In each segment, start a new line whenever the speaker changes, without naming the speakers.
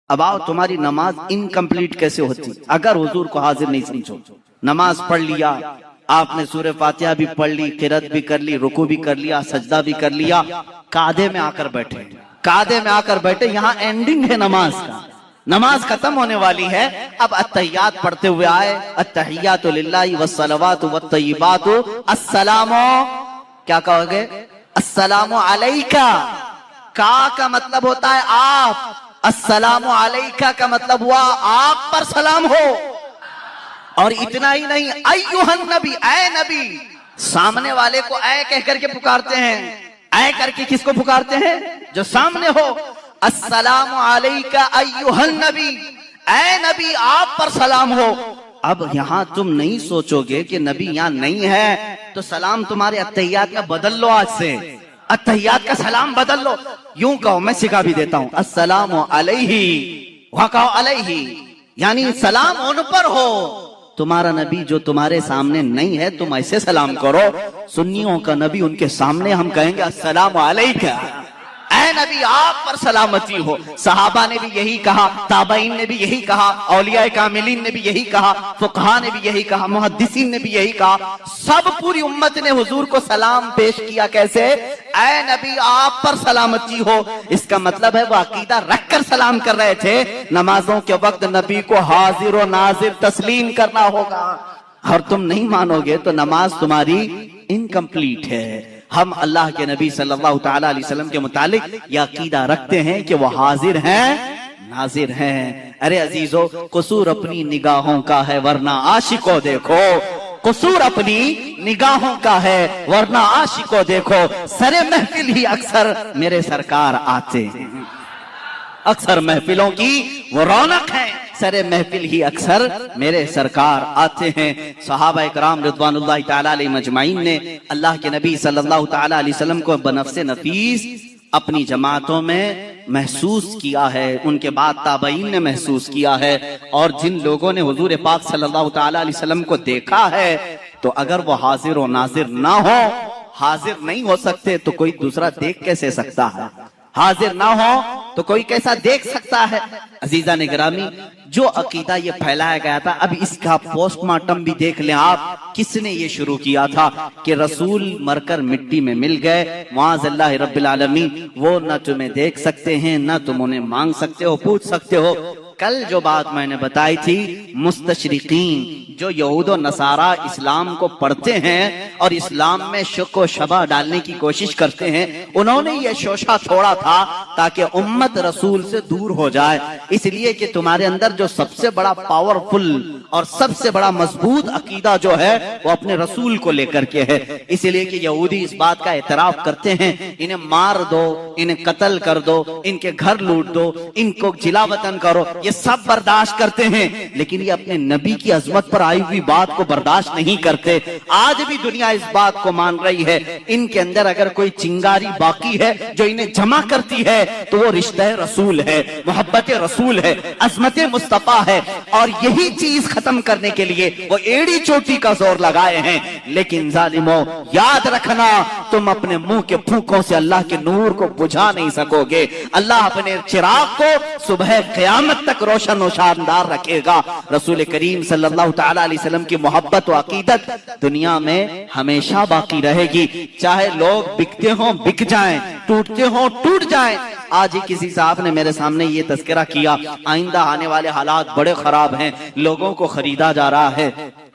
اب آؤ تمہاری نماز انکمپلیٹ کیسے ہوتی اگر حضور کو حاضر نہیں سمجھو؟ نماز پڑھ لیا آپ نے، سورہ فاتحہ بھی پڑھ لی، قرات بھی کر لی، رکوع بھی کر لیا، سجدہ بھی کر لیا، قعدے میں آ کر بیٹھے، قعدے میں آ کر بیٹھے، یہاں اینڈنگ ہے نماز کا، نماز ختم ہونے والی ہے، اب التحیات پڑھتے ہوئے آئے، التحیات للہ والصلوات والطیبات، السلام، کیا کہو گے؟ السلام علیکہ، کا مطلب ہوتا ہے آپ، السلام علیکہ کا مطلب ہوا آپ پر سلام ہو، اور اتنا ہی نہیں، ایھا النبی، اے نبی، سامنے والے کو اے کہہ کر کے پکارتے ہیں، اے کر کے کس کو پکارتے ہیں؟ جو سامنے ہو، السلام علیکہ ایھا النبی، اے نبی آپ پر سلام ہو۔ اب یہاں تم نہیں سوچو گے کہ نبی یہاں نہیں ہے تو سلام تمہارے التحیات کا بدل لو، آج سے التحیات کا سلام بدل لو، یوں کہو، میں سکھا بھی دیتا ہوں، السلام علیہ، وہاں کہو علیہ، یعنی سلام ان پر ہو، تمہارا نبی جو تمہارے سامنے نہیں ہے تم ایسے سلام کرو۔ سنیوں کا نبی ان کے سامنے ہم کہیں گے السلام علیکہ، اے نبی آپ پر سلامتی ہو۔ صحابہ نے بھی یہی کہا، تابعین نے بھی یہی کہا، اولیاء کاملین نے بھی یہی کہا، فقہاء نے بھی یہی کہا، محدثین نے بھی یہی کہا، سب پوری امت نے حضور کو سلام پیش کیا، کیسے؟ اے نبی آپ پر سلامتی ہو۔ اس کا مطلب ہے وہ عقیدہ رکھ کر سلام کر رہے تھے، نمازوں کے وقت نبی کو حاضر و ناظر تسلیم کرنا ہوگا، اور تم نہیں مانو گے تو نماز تمہاری انکمپلیٹ ہے۔ ہم اللہ کے نبی صلی اللہ تعالی علیہ وسلم کے متعلق یہ عقیدہ رکھتے ہیں کہ وہ حاضر ہیں، ناظر ہیں۔ ارے عزیزو، قصور اپنی نگاہوں کا ہے ورنہ عاشقوں دیکھو، قصور اپنی نگاہوں کا ہے ورنہ عاشقوں دیکھو، سر محفل ہی اکثر میرے سرکار آتے ہیں، اکثر محفلوں کی وہ رونق ہے، سر محفل ہی اکثر میرے سرکار آتے ہیں۔ صحابہ اکرام رضوان اللہ تعالی علیہ مجمعین نے اللہ کے نبی صلی اللہ تعالی علیہ وسلم کو بنفس نفیس اپنی جماعتوں میں محسوس کیا ہے، ان کے بعد تابعین نے محسوس کیا ہے، اور جن لوگوں نے حضور پاک صلی اللہ تعالی علیہ وسلم کو دیکھا ہے تو اگر وہ حاضر و ناظر نہ ہو، حاضر نہیں ہو سکتے تو کوئی دوسرا دیکھ کیسے سکتا ہے؟ حاضر نہ ہو تو کوئی کیسا دیکھ سکتا ہے؟ عزیزان گرامی، جو عقیدہ یہ پھیلایا گیا تھا، اب اس کا پوسٹ مارٹم بھی دیکھ لیں آپ، کس نے یہ شروع کیا تھا کہ رسول مر کر مٹی میں مل گئے، معاذ اللہ رب العالمین، وہ نہ تمہیں دیکھ سکتے ہیں، نہ تم انہیں مانگ سکتے ہو، پوچھ سکتے ہو۔ کل جو بات میں نے بتائی تھی، مستشرقین جو یہود و نصارہ اسلام کو پڑھتے ہیں اور اسلام میں شک و شبہ ڈالنے کی کوشش کرتے ہیں، انہوں نے یہ شوشہ چھوڑا تھا تاکہ امت رسول سے دور ہو جائے، اس لیے کہ تمہارے اندر جو سب سے بڑا پاورفل اور سب سے بڑا مضبوط عقیدہ جو ہے وہ اپنے رسول کو لے کر کے ہے، اس لیے کہ یہودی اس بات کا اعتراف کرتے ہیں، انہیں مار دو، انہیں قتل کر دو، ان کے گھر لوٹ دو، ان کو جلا وطن کرو، یہ سب برداشت کرتے ہیں، لیکن یہ اپنے نبی کی عظمت پر آئی ہوئی بات کو برداشت نہیں کرتے۔ آج بھی دنیا اس بات کو مان رہی ہے، ان کے اندر اگر کوئی چنگاری باقی ہے جو انہیں جمع کرتی ہے تو وہ رشتہ رسول ہے، محبت رسول ہے، عظمت مصطفیٰ ہے، اور یہی چیز ختم کرنے کے لیے وہ ایڑی چوٹی کا زور لگائے ہیں۔ لیکن ظالموں، یاد رکھنا، تم اپنے منہ کے پھونکوں سے اللہ کے نور کو بجھا نہیں سکو گے، اللہ اپنے چراغ کو صبح قیامت تک روشن و شاندار رکھے گا۔ رسول کریم صلی اللہ تعالی علیہ وسلم کی محبت و عقیدت دنیا میں ہمیشہ باقی رہے گی، چاہے لوگ بکتے ہوں بک جائیں، ٹوٹتے ہوں ٹوٹ جائیں۔ آج ہی کسی صاحب نے میرے سامنے یہ تذکرہ کیا، آئندہ آنے والے حالات بڑے خراب ہیں، لوگوں کو خریدا جا رہا ہے،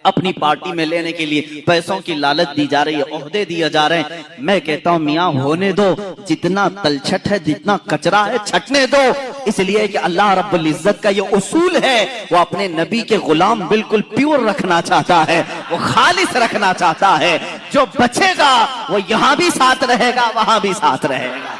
اپنی پارٹی میں لینے کے لیے پیسوں کی لالچ دی جا رہی ہے، عہدے دیے جا رہے ہیں۔ میں کہتا ہوں میاں ہونے دو، جتنا تلچھٹ ہے، جتنا کچرا ہے، چھٹنے دو، اس لیے کہ اللہ رب العزت کا یہ اصول ہے، وہ اپنے نبی کے غلام بالکل پیور رکھنا چاہتا ہے، وہ خالص رکھنا چاہتا ہے۔ جو بچے گا وہ یہاں بھی ساتھ رہے گا، وہاں بھی ساتھ رہے گا۔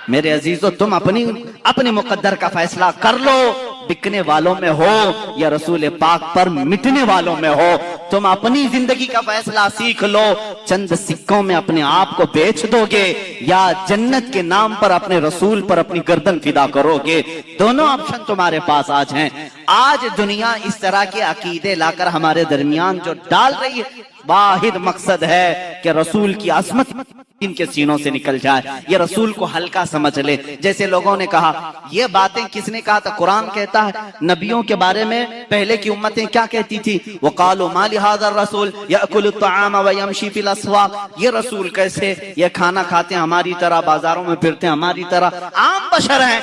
میرے عزیزو، تم اپنی مقدر کا فیصلہ کر لو، بکنے والوں میں ہو یا رسول پاک پر مٹنے والوں میں ہو۔ تم اپنی زندگی کا فیصلہ سیکھ لو، چند سکوں میں اپنے آپ کو بیچ دو گے یا جنت کے نام پر اپنے رسول پر اپنی گردن فدا کرو گے۔ دونوں آپشن تمہارے پاس آج ہیں۔ آج دنیا اس طرح کے عقیدے لا کر ہمارے درمیان جو ڈال رہی ہے، واحد مقصد ہے کہ رسول کی عظمت ان کے سینوں سے نکل جائے. یہ رسول کو ہلکا سمجھ لے. جیسے لوگوں نے کہا یہ باتیں کس نے کہا تھا؟ قرآن کہتا ہے. نبیوں کے بارے میں پہلے کی امتیں کیا کہتی تھی؟ وَقَالُوا مَا لِهَذَا الرَّسُولِ يَأْكُلُ الطَّعَامَ وَيَمْشِي فِي الْأَسْوَاقِ. یہ رسول کیسے؟ یہ کھانا کھاتے ہیں ہماری طرح، بازاروں میں پھرتے ہیں ہماری طرح، عام بشر ہیں.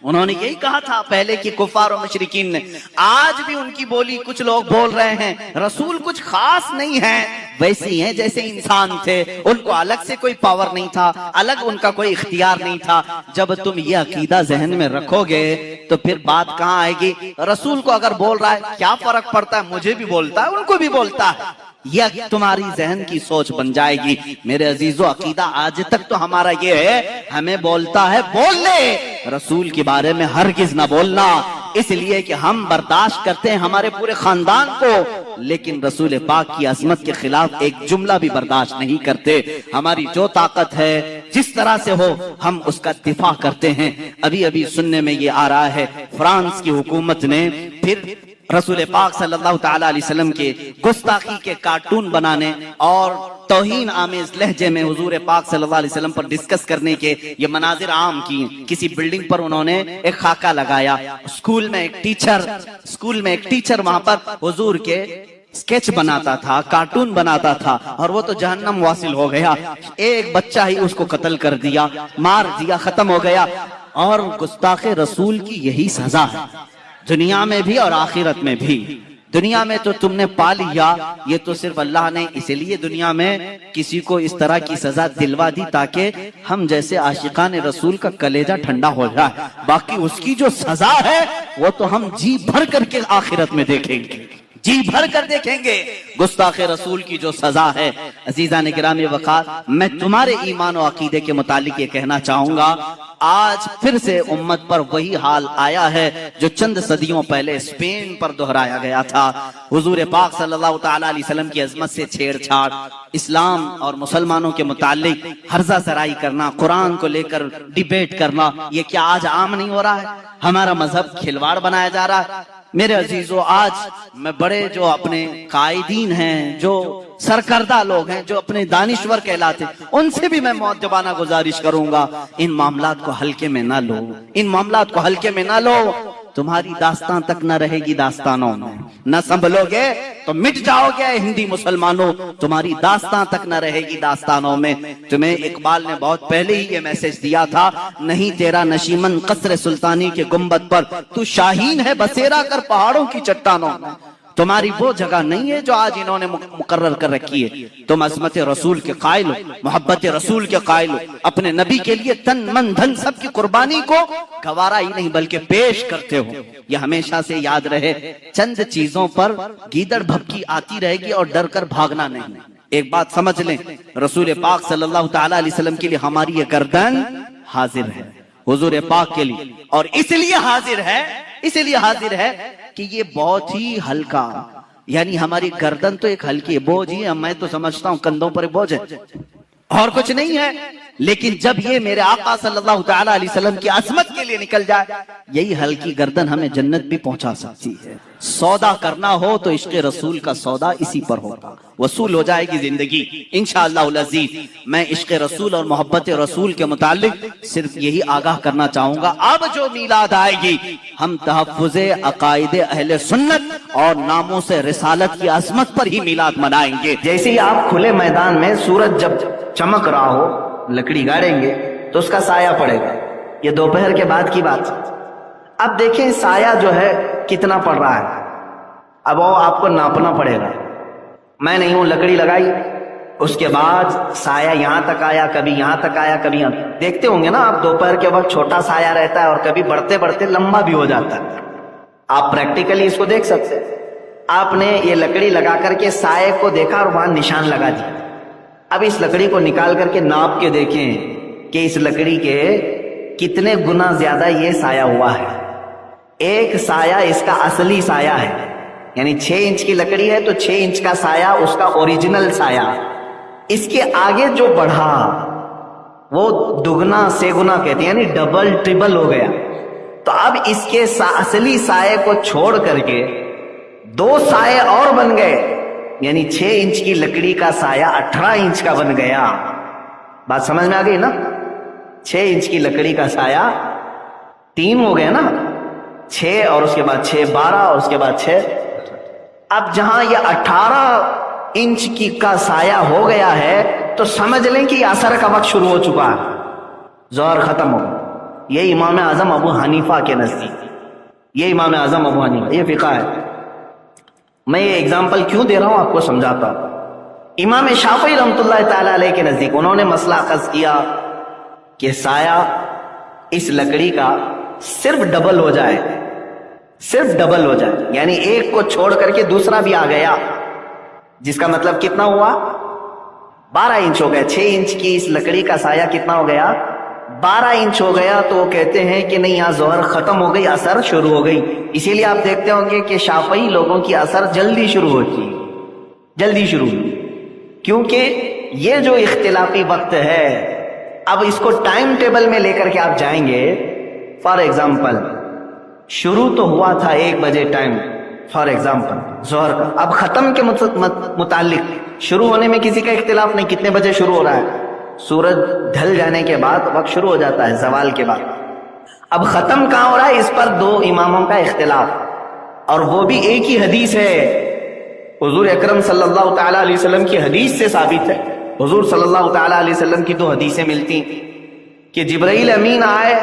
انہوں نے یہی کہا تھا پہلے کی کفار و مشرکین نے. آج بھی ان کی بولی کچھ لوگ بول رہے ہیں. رسول کچھ خاص نہیں ہے، ویسے ہی ہیں جیسے انسان تھے. ان کو الگ سے کوئی پاور نہیں تھا، الگ ان کا کوئی اختیار نہیں تھا. جب تم یہ عقیدہ ذہن میں رکھو گے تو پھر بات کہاں آئے گی؟ رسول کو اگر بول رہا ہے کیا فرق پڑتا ہے، مجھے بھی بولتا ہے ان کو بھی بولتا ہے. یہ تمہاری ذہن کی سوچ بن جائے گی. میرے عزیزو، عقیدہ آج تک تو ہمارا یہ ہے، ہمیں بولتا ہے بول لے، رسول کے بارے میں ہرگز نہ بولنا. اس لیے کہ ہم برداشت کرتے ہیں ہمارے پورے خاندان کو، لیکن رسول پاک کی عظمت کے خلاف ایک جملہ بھی برداشت نہیں کرتے. ہماری جو طاقت ہے جس طرح سے ہو ہم اس کا دفاع کرتے ہیں. ابھی سننے میں یہ آ رہا ہے فرانس کی حکومت نے پھر رسول پاک صلی اللہ تعالی علیہ وسلم کے گستاخی کے کارٹون بنانے اور توہین آمیز لہجے میں حضور پاک صلی اللہ علیہ وسلم پر ڈسکس کرنے کے یہ مناظر عام کیے. کسی بلڈنگ پر انہوں نے ایک خاکہ لگایا. اسکول میں ایک ٹیچر وہاں پر حضور کے اسکیچ بناتا تھا، کارٹون بناتا تھا، اور وہ تو جہنم واصل ہو گیا. ایک بچہ ہی اس کو قتل کر دیا، مار دیا، ختم ہو گیا. اور گستاخ رسول کی یہی سزا ہے، دنیا میں بھی اور آخرت میں بھی. دنیا میں تو تم نے پا لیا، یہ تو صرف اللہ نے اسی لیے دنیا میں کسی کو اس طرح کی سزا دلوا دی تاکہ ہم جیسے عاشقان رسول کا کلیجہ ٹھنڈا ہو جائے. باقی اس کی جو سزا ہے وہ تو ہم جی بھر کر کے آخرت میں دیکھیں گے، جی بھر کر دیکھیں گے گستاخ رسول کی جو سزا ہے. عزیزان گرامی وقار، میں تمہارے ایمان و عقیدے کے متعلق یہ کہنا چاہوں گا، آج پھر سے امت پر وہی حال آیا ہے جو چند صدیوں پہلے اسپین پر دہرایا گیا تھا. حضور پاک صلی اللہ تعالی علیہ وسلم کی عظمت سے چھیڑ چھاڑ، اسلام اور مسلمانوں کے متعلق ہرزہ سرائی کرنا، قرآن کو لے کر ڈیبیٹ کرنا، یہ کیا آج عام نہیں ہو رہا ہے؟ ہمارا مذہب کھلواڑ بنایا جا رہا ہے. میرے عزیزو، آج میں بڑے جو اپنے قائدین ہیں، جو سرکردہ لوگ ہیں، جو اپنے دانشور کہلاتے، ان سے بھی میں مؤدبانہ گزارش کروں گا، ان معاملات کو ہلکے میں نہ لو، ان معاملات کو ہلکے میں نہ لو. تمہاری داستان تک نہ رہے گی داستانوں میں، نہ سنبھلو گے تو مٹ جاؤ گے ہندی مسلمانوں. تمہاری داستان تک نہ رہے گی داستانوں میں. تمہیں اقبال نے بہت پہلے ہی یہ میسج دیا تھا، نہیں تیرا نشیمن قصر سلطانی کے گنبد پر، تو شاہین ہے بسیرا کر پہاڑوں کی چٹانوں میں. تمہاری وہ جگہ نہیں ہے جو آج انہوں نے مقرر کر رکھی ہے. تم عظمت رسول کے قائل ہو، محبت رسول کے قائل ہو، اپنے نبی کے لیے تن من دھن سب کی قربانی کو گوارا ہی نہیں بلکہ پیش کرتے ہو. یہ ہمیشہ سے یاد رہے، چند چیزوں پر گیدڑ بھبکی آتی رہے گی اور ڈر کر بھاگنا نہیں. ایک بات سمجھ لیں، رسول پاک صلی اللہ تعالی علیہ وسلم کے لیے ہماری یہ گردن حاضر ہے، حضور پاک کے لیے. اور اس لیے حاضر ہے کہ یہ بہت ہی ہلکا، یعنی ہماری گردن تو ایک ہلکی بوجھ ہی ہے. میں تو سمجھتا ہوں کندھوں پر ایک بوجھ ہے اور کچھ نہیں ہے. لیکن جب یہ میرے آقا صلی اللہ تعالی علیہ وسلم کی عظمت کے لیے نکل جائے، یہی ہلکی گردن ہمیں جنت بھی پہنچا سکتی ہے. سودا کرنا ہو تو عشق رسول کا سودا اسی پر ہوگا، وصول ہو جائے گی زندگی انشاءاللہ العزیز. میں عشق رسول اور محبت رسول کے متعلق صرف یہی آگاہ کرنا چاہوں گا، اب جو میلاد آئے گی ہم تحفظ عقائد اہل سنت اور ناموس رسالت کی عظمت پر ہی میلاد منائیں گے. جیسے ہی آپ کھلے میدان میں سورج جب چمک رہا ہو، لکڑی گاڑیں گے تو اس کا سایہ پڑے گا. یہ دوپہر کے بعد کی بات. اب دیکھیں سایہ جو ہے کتنا پڑ رہا ہے، اب وہ آپ کو ناپنا پڑے گا. میں نہیں ہوں، لکڑی لگائی، اس کے بعد سایہ یہاں تک آیا، کبھی یہاں تک آیا، کبھی یہاں. دیکھتے ہوں گے نا آپ، دوپہر کے وقت چھوٹا سایہ رہتا ہے اور کبھی بڑھتے بڑھتے لمبا بھی ہو جاتا ہے. آپ پریکٹیکلی اس کو دیکھ سکتے. آپ نے یہ لکڑی لگا کر کے سائے کو دیکھا اور وہاں نشان لگا دیا. اب اس لکڑی کو نکال کر کے ناپ کے دیکھیں کہ اس لکڑی کے کتنے گنا زیادہ یہ سایہ ہوا ہے. ایک سایہ اس کا اصلی سایہ ہے، یعنی 6 انچ کی لکڑی ہے تو 6 انچ کا سایہ اس کا اوریجنل سایہ. اس کے آگے جو بڑھا وہ دگنا سیگنا کہتے ہیں، یعنی ڈبل ٹریبل ہو گیا. تو اب اس کے اصلی سایہ کو چھوڑ کر کے 2 سائے اور بن گئے، یعنی 6 انچ کی لکڑی کا سایہ 18 انچ کا بن گیا. بات سمجھ میں آ گئی نا؟ 6 انچ کی لکڑی کا سایہ 3 ہو گیا نا، 6 اور اس کے بعد 6 12 اور اس کے بعد 6. اب جہاں یہ 18 انچ کی کا سایہ ہو گیا ہے تو سمجھ لیں کہ عصر کا وقت شروع ہو چکا ہے، ظہر ختم ہو گیا. یہ امام اعظم ابو حنیفہ کے نزدیک، یہ امام اعظم ابو حنیفہ، یہ فقہ ہے. میں یہ اگزامپل کیوں دے رہا ہوں آپ کو سمجھاتا ہوں. امام شافعی رحمۃ اللہ تعالی علیہ کے نزدیک انہوں نے مسئلہ اخذ کیا کہ سایہ اس لکڑی کا صرف ڈبل ہو جائے، صرف ڈبل ہو جائے، یعنی ایک کو چھوڑ کر کے دوسرا بھی آ گیا، جس کا مطلب کتنا ہوا؟ 12 انچ ہو گیا. 6 انچ کی اس لکڑی کا سایہ کتنا ہو گیا؟ 12 انچ ہو گیا. تو وہ کہتے ہیں کہ نہیں، یہاں ظہر ختم ہو گئی، عصر شروع ہو گئی. اسی لیے آپ دیکھتے ہوں گے کہ شافعی لوگوں کی عصر جلدی شروع ہوتی ہے، جلدی شروع، کیونکہ یہ جو اختلافی وقت ہے، اب اس کو ٹائم ٹیبل میں لے کر کے آپ جائیں گے. فار ایگزامپل شروع تو ہوا تھا 1 بجے ٹائم، فار ایگزامپل ظہر کا، اب ختم کے متعلق شروع ہونے میں کسی کا اختلاف نہیں، کتنے بجے شروع ہو رہا ہے؟ سورج ڈھل جانے کے بعد وقت شروع ہو جاتا ہے، زوال کے بعد. اب ختم کہاں ہو رہا ہے، اس پر 2 اماموں کا اختلاف، اور وہ بھی ایک ہی حدیث ہے، حضور اکرم صلی اللہ تعالی علیہ وسلم کی حدیث سے ثابت ہے. حضور صلی اللہ تعالی علیہ وسلم کی 2 حدیثیں ملتی کہ جبرائیل امین آئے،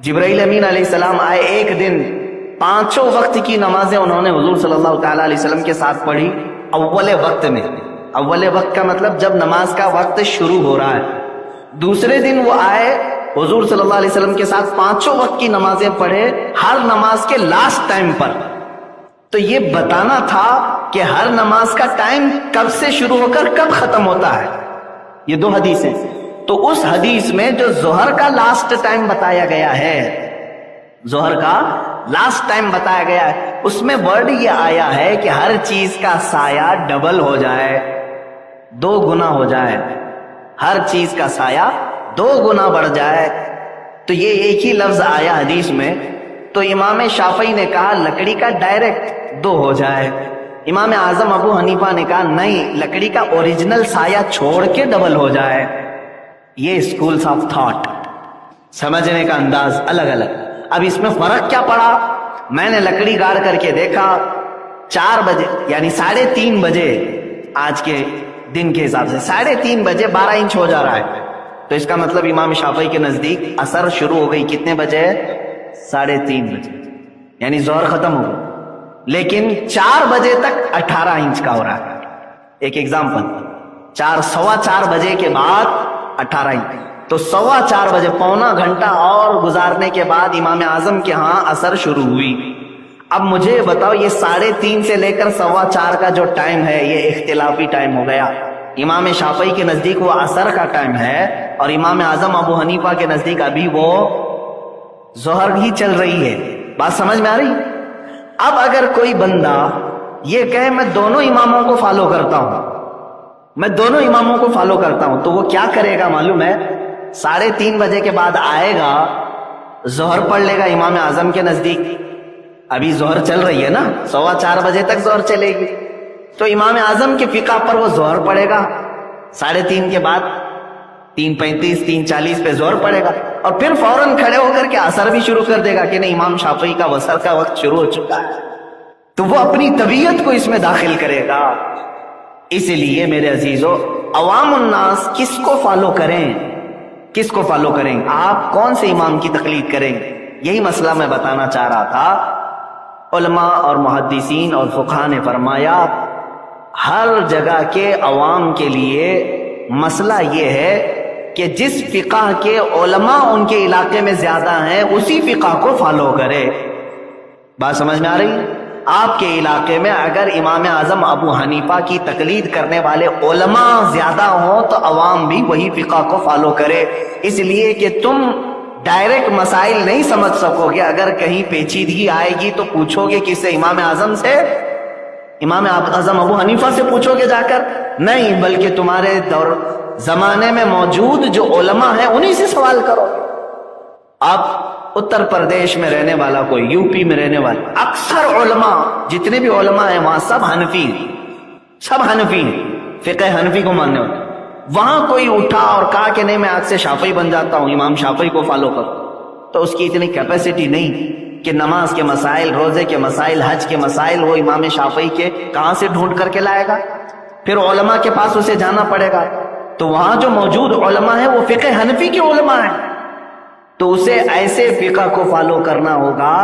جبرائیل امین علیہ السلام آئے ایک دن، 5 وقت کی نمازیں انہوں نے حضور صلی اللہ تعالی علیہ وسلم کے ساتھ پڑھی اول وقت میں. اول وقت کا مطلب جب نماز کا وقت شروع ہو رہا ہے. دوسرے دن وہ آئے حضور صلی اللہ علیہ وسلم کے ساتھ 5 وقت کی نمازیں پڑھے، ہر نماز کے لاسٹ ٹائم پر. تو یہ بتانا تھا کہ ہر نماز کا ٹائم کب سے شروع ہو کر کب ختم ہوتا ہے. یہ 2 حدیثیں. تو اس حدیث میں جو ظہر کا لاسٹ ٹائم بتایا گیا ہے، ظہر کا لاسٹ ٹائم بتایا گیا ہے، اس میں ورڈ یہ آیا ہے کہ ہر چیز کا سایہ ڈبل ہو جائے، 2 گنا ہو جائے، ہر چیز کا سایہ 2 گنا بڑھ جائے. تو یہ ایک ہی لفظ آیا حدیث میں. تو امام شافعی نے کہا لکڑی کا ڈائریکٹ 2 ہو جائے. امام اعظم ابو حنیفہ نے کہا نہیں، لکڑی کا اوریجنل سایہ چھوڑ کے ڈبل ہو جائے. یہ اسکولز آف تھاٹ، سمجھنے کا انداز الگ الگ. اب اس میں فرق کیا پڑا؟ میں نے لکڑی گاڑ کر کے دیکھا 4 بجے یعنی 3:30 بجے، آج کے دن کے حساب سے 3:30 بجے 12 انچ ہو جا رہا ہے. تو اس کا مطلب امام شافعی کے نزدیک عصر شروع ہو گئی کتنے بجے؟ 3:30 بجے، یعنی ظہر ختم ہو گئی. لیکن 4 بجے تک 18 انچ کا ہو رہا ہے. ایک ایگزامپل، 4:15 بجے کے بعد 18 انچ. تو 4:15 بجے، پونا گھنٹہ اور گزارنے کے بعد امام اعظم کے ہاں عصر شروع ہوئی. اب مجھے بتاؤ، یہ 3:30 سے لے کر 4:15 کا جو ٹائم ہے یہ اختلافی ٹائم ہو گیا. امام شافعی کے نزدیک وہ عصر کا ٹائم ہے، اور امام اعظم ابو حنیفہ کے نزدیک ابھی وہ ظہر ہی چل رہی ہے. بات سمجھ میں آ رہی؟ اب اگر کوئی بندہ یہ کہے میں دونوں اماموں کو فالو کرتا ہوں، میں دونوں اماموں کو فالو کرتا ہوں، تو وہ کیا کرے گا معلوم ہے؟ 3:30 بجے کے بعد آئے گا، ظہر پڑھ لے گا امام اعظم کے نزدیک. ابھی ظہر چل رہی ہے نا، 4:15 بجے تک ظہر چلے گی. تو امام اعظم کے فقہ پر وہ ظہر پڑھے گا 3:30 کے بعد، 3:35 3:40 پہ ظہر پڑے گا، اور پھر فوراً کھڑے ہو کر کے عصر بھی شروع کر دے گا کہ نہیں، امام شافعی کا وصل کا وقت شروع ہو چکا ہے. تو وہ اپنی طبیعت کو اس میں داخل کرے گا. اس لیے میرے عزیزو، عوام الناس کس کو فالو کریں، کس کو فالو کریں؟ آپ کون سے امام کی تقلید کریں؟ یہی مسئلہ میں بتانا چاہ رہا تھا. علماء اور محدثین اور فقہاء نے فرمایا ہر جگہ کے عوام کے لیے مسئلہ یہ ہے کہ جس فقہ کے علماء ان کے علاقے میں زیادہ ہیں اسی فقہ کو فالو کرے. بات سمجھ میں آ رہی؟ آپ کے علاقے میں اگر امام اعظم ابو حنیفہ کی تقلید کرنے والے علماء زیادہ ہوں تو عوام بھی وہی فقہ کو فالو کرے. اس لیے کہ تم ڈائریکٹ مسائل نہیں سمجھ سکو گے. اگر کہیں پیچیدگی آئے گی تو پوچھو گے کس سے؟ امام اعظم سے، امام اعظم ابو حنیفہ سے پوچھو گے جا کر؟ نہیں، بلکہ تمہارے دور زمانے میں موجود جو علماء ہیں انہی سے سوال کرو. آپ اتر پردیش میں رہنے والا، کوئی یو پی میں رہنے والا، اکثر علماء جتنے بھی علماء ہیں وہاں سب حنفی ہیں، سب حنفی ہیں، فقہ حنفی کو ماننے والے. وہاں کوئی اٹھا اور کہا کہ نہیں میں آج سے شافعی بن جاتا ہوں، امام شافعی کو فالو کرو، تو اس کی اتنی کیپیسٹی نہیں کہ نماز کے مسائل، روزے کے مسائل، حج کے مسائل وہ امام شافعی کے کہاں سے ڈھونڈ کر کے لائے گا؟ پھر علماء کے پاس اسے جانا پڑے گا، تو وہاں جو موجود علماء ہیں وہ فقہ حنفی کے علماء ہیں، تو اسے ایسے فقہ کو فالو کرنا ہوگا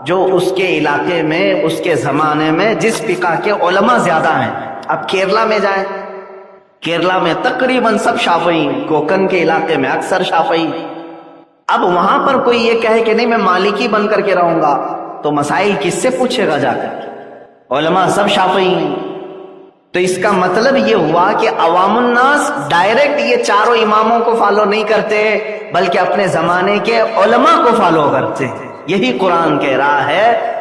جو اس کے علاقے میں، اس کے زمانے میں جس فقہ کے علماء زیادہ ہیں۔ اب کیرلا میں جائیں، کیرلا میں تقریباً سب شافعی، کوکن کے علاقے میں اکثر شافعی۔ اب وہاں پر کوئی یہ کہے کہ نہیں میں مالکی بن کر کے رہوں گا، تو مسائل کس سے پوچھے گا جا کر؟ علماء سب شافعی ہیں۔ تو اس کا مطلب یہ ہوا کہ عوام الناس ڈائریکٹ یہ چاروں اماموں کو فالو نہیں کرتے، بلکہ اپنے زمانے کے علماء کو فالو کرتے۔ یہی قرآن کہہ رہا ہے